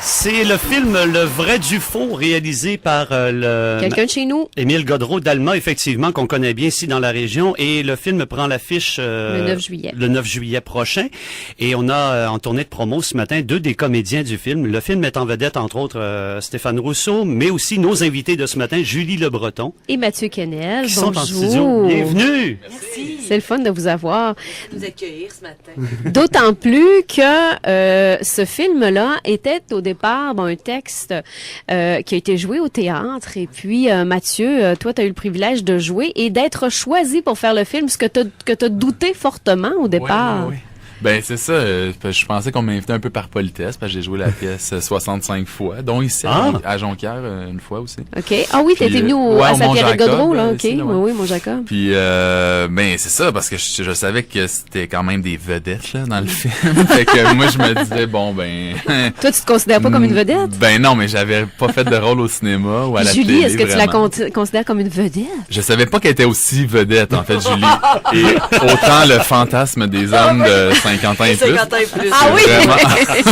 C'est le film Le vrai du faux, réalisé par quelqu'un de chez nous. Émile Godreau d'Alma, effectivement, qu'on connaît bien ici dans la région. Et le film prend l'affiche le 9 juillet. Le 9 juillet prochain. Et on a en tournée de promo ce matin deux des comédiens du film. Le film met en vedette, entre autres, Stéphane Rousseau, mais aussi nos invités de ce matin, Julie Le Breton. Et Mathieu Kennel. Qui sont en studio. Bienvenue! Merci. C'est le fun de vous avoir. De nous accueillir ce matin. D'autant plus que ce film-là était au départ un texte qui a été joué au théâtre. Et puis, Mathieu, toi, tu as eu le privilège de jouer et d'être choisi pour faire le film, ce que tu as douté fortement au départ. Oui. Ben c'est ça, je pensais qu'on m'invitait un peu par politesse, parce que j'ai joué la pièce 65 fois, dont ici à Jonquière une fois aussi. OK. Ah oui, t'étais venu à Saint-Pierre-et-Gaudreau, là, OK. Oui, mon Jacob. Puis ben c'est ça, parce que je savais que c'était quand même des vedettes là dans le film. Fait que moi je me disais bon ben toi tu te considères pas comme une vedette? Ben non, mais j'avais pas fait de rôle au cinéma ou à la télé. Julie, est-ce que tu la considères comme une vedette? Je savais pas qu'elle était aussi vedette en fait, Julie. Et autant le fantasme des hommes de 50 ans et plus. 50 ans et plus. Ah oui!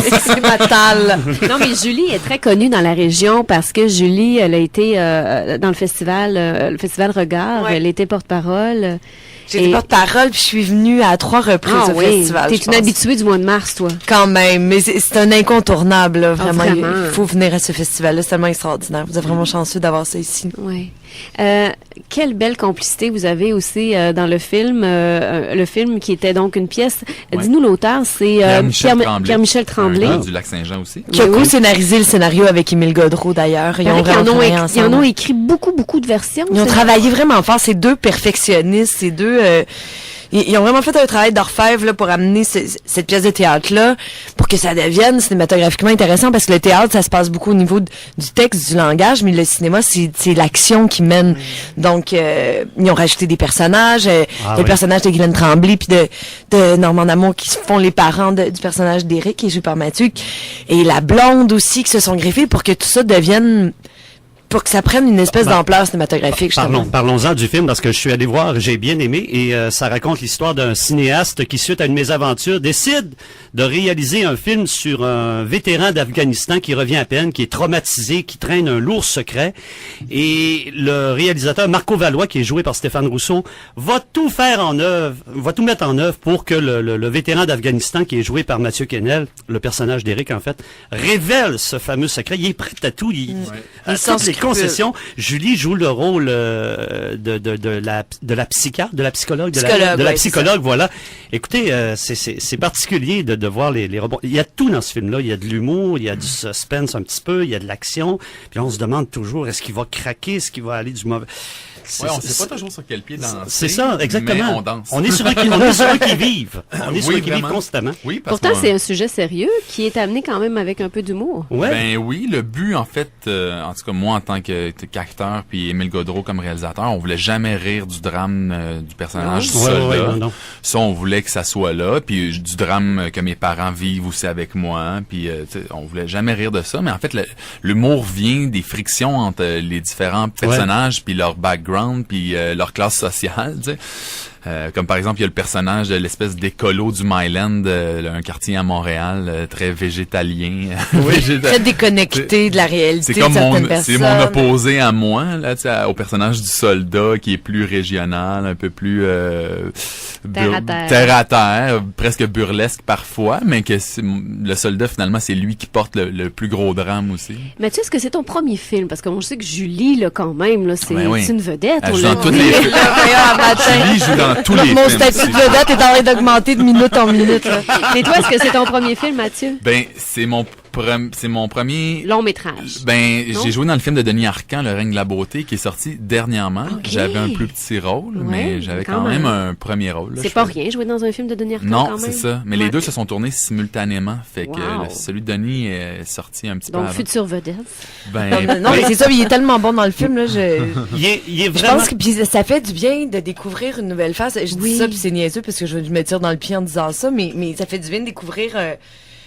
C'est fatal. Non, mais Julie est très connue dans la région parce que Julie, elle a été dans le festival Regard. Ouais. Elle était porte-parole. J'ai été porte-parole, puis je suis venue à 3 reprises au festival. T'es une habituée du mois de mars, toi. Quand même, mais c'est un incontournable, là, vraiment. Il faut venir à ce festival-là, c'est tellement extraordinaire. Vous êtes vraiment chanceux d'avoir ça ici. Oui. Quelle belle complicité vous avez aussi dans le film qui était donc une pièce. Ouais. Dis-nous l'auteur, c'est Pierre-Michel Tremblay. Du Lac-Saint-Jean aussi. Qui a co-scénarisé le scénario avec Émile Godreau, d'ailleurs. Ils en ont écrit beaucoup de versions. Ils ont travaillé vraiment fort. Ces deux perfectionnistes, ces deux... Ils ont vraiment fait un travail d'orfèvre là, pour amener cette pièce de théâtre-là pour que ça devienne cinématographiquement intéressant, parce que le théâtre, ça se passe beaucoup au niveau du texte, du langage, mais le cinéma, c'est l'action qui mène. Donc, ils ont rajouté des personnages, le personnage de Guylaine Tremblay puis de Normand D'Amour qui font les parents du personnage d'Éric, qui est joué par Mathieu, et la blonde aussi qui se sont greffés pour que tout ça devienne... pour que ça prenne une espèce d'ampleur cinématographique, justement. Parlons-en du film, parce que je suis allé voir, j'ai bien aimé, et ça raconte l'histoire d'un cinéaste qui, suite à une mésaventure, décide de réaliser un film sur un vétéran d'Afghanistan qui revient à peine, qui est traumatisé, qui traîne un lourd secret. Et le réalisateur, Marco Valois, qui est joué par Stéphane Rousseau, va tout mettre en œuvre pour que le vétéran d'Afghanistan, qui est joué par Mathieu Kennel, le personnage d'Éric, en fait, révèle ce fameux secret. Il est prêt à tout. Concession. Julie joue le rôle de la psychologue, voilà. Écoutez, c'est particulier de voir les rebonds. Il y a tout dans ce film-là. Il y a de l'humour, il y a du suspense un petit peu, il y a de l'action. Puis on se demande toujours, est-ce qu'il va craquer, est-ce qu'il va aller du mauvais... Ouais, on sait pas toujours sur quel pied danser. C'est ça, exactement. Mais on danse. On est sur un qui vive. On est sur un qui vive constamment. Oui, pourtant, c'est un sujet sérieux qui est amené quand même avec un peu d'humour. Ouais. Ben oui, le but, en fait, en tout cas, moi, en tant qu'acteur, puis Émile Godreau comme réalisateur, on voulait jamais rire du drame du personnage du soldat. Non. Ça, on voulait que ça soit là, puis du drame que mes parents vivent aussi avec moi, puis on voulait jamais rire de ça. Mais en fait, l'humour vient des frictions entre les différents personnages, puis leur background, puis leur classe sociale, tu sais. Comme par exemple, il y a le personnage de l'espèce d'écolo du Myland, un quartier à Montréal, très végétalien. Très déconnecté de la réalité. C'est comme c'est mon opposé à moi, là, au personnage du soldat qui est plus régional, un peu plus terre à terre, presque burlesque parfois, mais que le soldat finalement c'est lui qui porte le plus gros drame aussi. Mathieu, est-ce que c'est ton premier film? Parce que moi je sais que Julie, là, quand même, là, c'est une vedette. Elle joue dans toutes les films. Julie joue dans tous les films. Mon statut de vedette est en train d'augmenter de minute en minute. Là. Mais toi, est-ce que c'est ton premier film, Mathieu? Ben, c'est mon premier long métrage. Ben, j'ai joué dans le film de Denis Arcand, Le règne de la beauté, qui est sorti dernièrement. Okay. J'avais un plus petit rôle, mais j'avais quand même un premier rôle. C'est pas rien, jouer dans un film de Denis Arcand. Non, c'est ça. Mais les deux se sont tournés simultanément, fait que celui de Denis est sorti un petit peu avant. Donc futur vedette. Ben, non, mais c'est ça, il est tellement bon dans le film là. Il est vraiment. Je pense que ça fait du bien de découvrir une nouvelle face. Je dis ça, puis c'est niaiseux parce que je me tire dans le pied en disant ça, mais ça fait du bien de découvrir.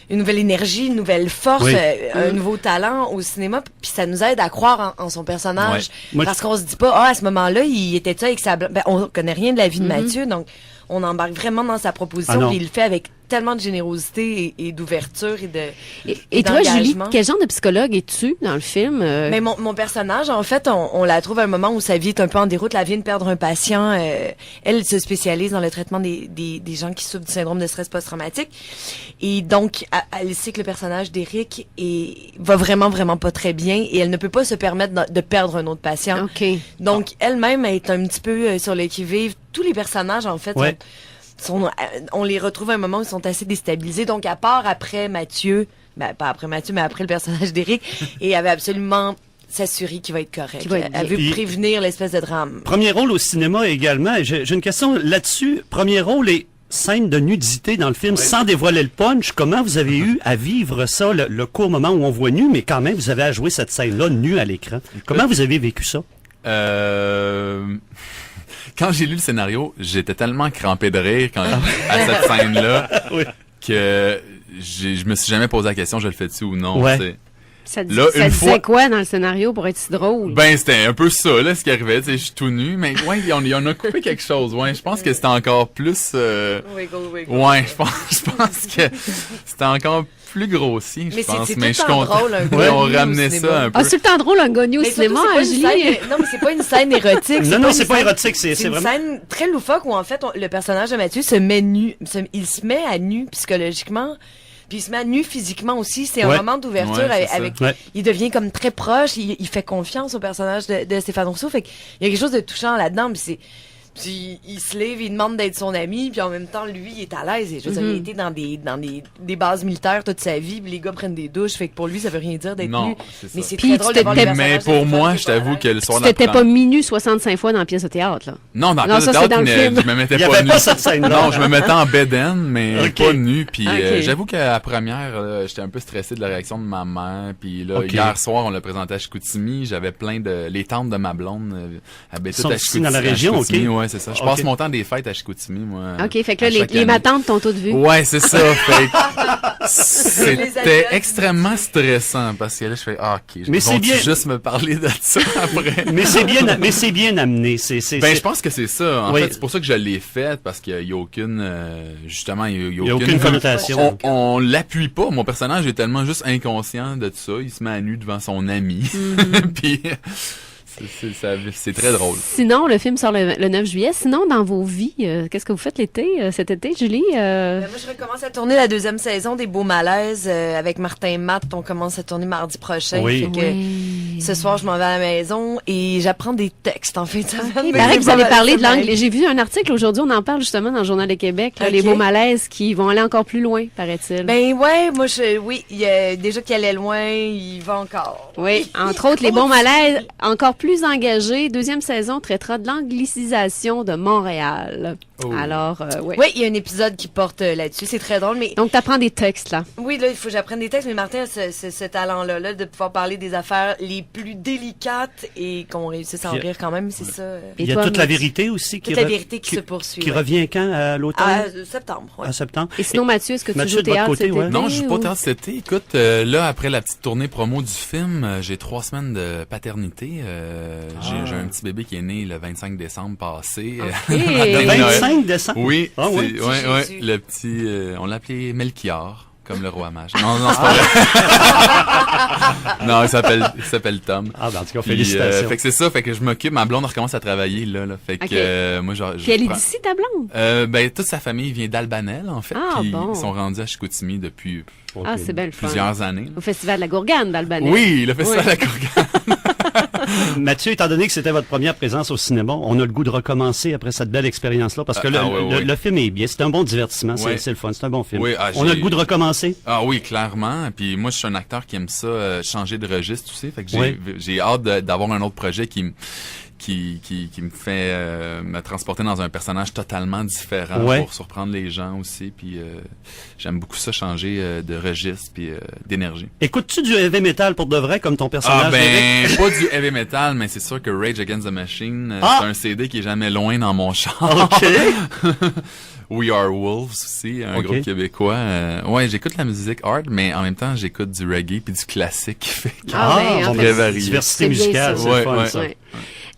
Une nouvelle énergie, une nouvelle force, un nouveau talent au cinéma, puis ça nous aide à croire en son personnage, parce qu'on se dit pas, à ce moment-là, il était ça avec sa on connaît rien de la vie de Mathieu, donc on embarque vraiment dans sa proposition, puis il le fait avec tellement de générosité et d'ouverture et toi, Julie, quel genre de psychologue es-tu dans le film? Mais mon personnage, en fait, on la trouve à un moment où sa vie est un peu en déroute. Elle vient de perdre un patient. Elle se spécialise dans le traitement des gens qui souffrent du syndrome de stress post-traumatique. Et donc, elle sait que le personnage d'Éric va vraiment, vraiment pas très bien et elle ne peut pas se permettre de perdre un autre patient. Okay. Donc, elle-même est un petit peu sur le qui-vive. Tous les personnages, en fait, on les retrouve à un moment où ils sont assez déstabilisés. Donc, à part après Mathieu, pas après Mathieu, mais après le personnage d'Éric, et elle avait absolument s'assurer qu'il va être correct. Elle veut prévenir l'espèce de drame. Premier rôle au cinéma également. J'ai une question là-dessus. Premier rôle et scène de nudité dans le film, sans dévoiler le punch. Comment vous avez eu à vivre ça, le court moment où on voit nu, mais quand même, vous avez à jouer cette scène-là nue à l'écran. Comment vous avez vécu ça? Quand j'ai lu le scénario, j'étais tellement crampé de rire à cette scène-là que je me suis jamais posé la question, je le fais-tu ou non. Ouais. Ça disait quoi dans le scénario pour être si drôle? Ben, c'était un peu ça, là, ce qui arrivait. Tu sais, je suis tout nu, mais il en a coupé quelque chose. Ouais, je pense que c'était encore plus... Wiggle. Ouais, je pense que c'était encore plus grossier, je pense. Mais je suis content. On ramenait ça un peu. Ah, c'est le temps drôle, un gagné au cinéma, Julie. Non, mais c'est pas une scène érotique. Non, c'est pas érotique, c'est vraiment... C'est une scène très loufoque où, en fait, le personnage de Mathieu se met nu. Il se met à nu psychologiquement. Puis il se met à nu physiquement aussi. C'est un moment d'ouverture avec il devient comme très proche. Il fait confiance au personnage de Stéphane Rousseau. Fait qu'il y a quelque chose de touchant là-dedans. Puis il se lève, il demande d'être son ami, puis en même temps, lui, il est à l'aise. Je veux dire, il a été dans des bases militaires toute sa vie, puis les gars prennent des douches, fait que pour lui, ça veut rien dire d'être nu. Mais c'est très drôle d'avoir le personnage. Mais pour moi, je t'avoue que le soir de t'étais pas mis nu 65 fois dans la pièce de théâtre, là. Non, dans la pièce de théâtre, je me mettais pas nu. Il y avait pas cette scène-là. Non, je me mettais en bedaine, mais pas nu. Puis j'avoue qu'à la première, j'étais un peu stressé de la réaction de ma mère. Puis là, hier soir, on l'a présenté à Chicoutimi. J'avais plein les tantes de ma blonde habitaient à Chicoutimi. Dans la région, OK. Ouais, c'est ça. Je passe mon temps des fêtes à Chicoutimi, moi. OK, fait que là, les matantes t'ont toutes vu. Ouais, c'est ça. Fait c'était extrêmement stressant parce que là, je fais, OK, mais c'est bien juste me parler de ça après. mais c'est bien amené. Je pense que c'est ça. En fait, c'est pour ça que je l'ai fait parce qu'il y a aucune, justement, il y a aucune connotation. On l'appuie pas. Mon personnage est tellement juste inconscient de tout ça. Il se met à nu devant son ami. Puis, c'est très drôle. Sinon, le film sort le 9 juillet. Sinon, dans vos vies, qu'est-ce que vous faites cet été, Julie? Moi, je recommence à tourner la 2e saison des Beaux Malaises avec Martin Matt. On commence à tourner mardi prochain. Oui. Ce soir, je m'en vais à la maison et j'apprends des textes en fin de semaine. Il paraît que vous allez parler de l'anglais. J'ai vu un article aujourd'hui, on en parle justement dans le Journal de Québec. Là, les Beaux Malaises qui vont aller encore plus loin, paraît-il. Ben ouais, moi, il y a déjà qui allait loin, il va encore. Oui, entre autres, les Beaux Malaises encore plus engagés. 2e saison traitera de l'anglicisation de Montréal. Alors, Oui, il y a un épisode qui porte là-dessus. C'est très drôle, mais... Donc, t'apprends des textes, là. Oui, là, il faut que j'apprenne des textes, mais Martin a ce talent-là, de pouvoir parler des affaires les plus délicates et qu'on réussisse à en rire quand même, c'est ça. Il y a toute la vérité aussi toute la vérité qui se poursuit. Qui revient quand, à l'automne? À septembre, À septembre. Et sinon, Mathieu, est-ce que tu joues au théâtre cet été? Non, je joue pas au théâtre cet été. Écoute, là, après la petite tournée promo du film, j'ai 3 semaines de paternité. J'ai un petit bébé qui est né le 25 décembre passé. Le 25 décembre? Oui, le petit, on l'appelait Melchior, comme le roi mage. Non, c'est pas vrai. Non, il s'appelle Tom. En tout cas, félicitations. Fait que c'est ça, fait que je m'occupe, ma blonde recommence à travailler, là. Fait que, moi, Puis elle est d'ici, ta blonde? Toute sa famille vient d'Albanel, en fait. Puis ils sont rendus à Chicoutimi depuis c'est belle plusieurs années. Au Festival de la Gourgane d'Albanel. Oui, le Festival de la Gourgane. Mathieu, étant donné que c'était votre première présence au cinéma, on a le goût de recommencer après cette belle expérience-là parce que le film est bien. C'est un bon divertissement. C'est le fun. C'est un bon film. Oui, on a le goût de recommencer. Ah oui, clairement. Puis moi, je suis un acteur qui aime ça, changer de registre, tu sais. Fait que j'ai hâte d'avoir un autre projet qui me fait me transporter dans un personnage totalement différent pour surprendre les gens aussi. Puis j'aime beaucoup ça, changer de registre puis d'énergie. Écoutes-tu du heavy metal pour de vrai comme ton personnage? Pas du heavy metal, mais c'est sûr que Rage Against the Machine, c'est un CD qui est jamais loin dans mon char. OK. We Are Wolves aussi, un groupe québécois. J'écoute la musique hard, mais en même temps, j'écoute du reggae puis du classique qui fait très varié. Diversité musicale, c'est fun, ça.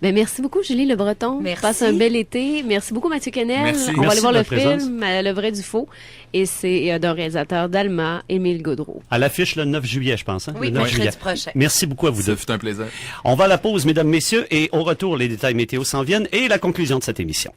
Ben, merci beaucoup, Julie Le Breton. Merci. Passe un bel été. Merci beaucoup, Mathieu Kennel. Merci. On va aller voir le Merci de film, Le vrai du faux. Et c'est d'un réalisateur d'Alma, Émile Gaudreau. À l'affiche le 9 juillet, je pense. Hein? Oui, le 9 mercredi juillet. prochain. Merci beaucoup à vous deux. Ça fut un plaisir. On va à la pause, mesdames, messieurs, et au retour, les détails météo s'en viennent et la conclusion de cette émission.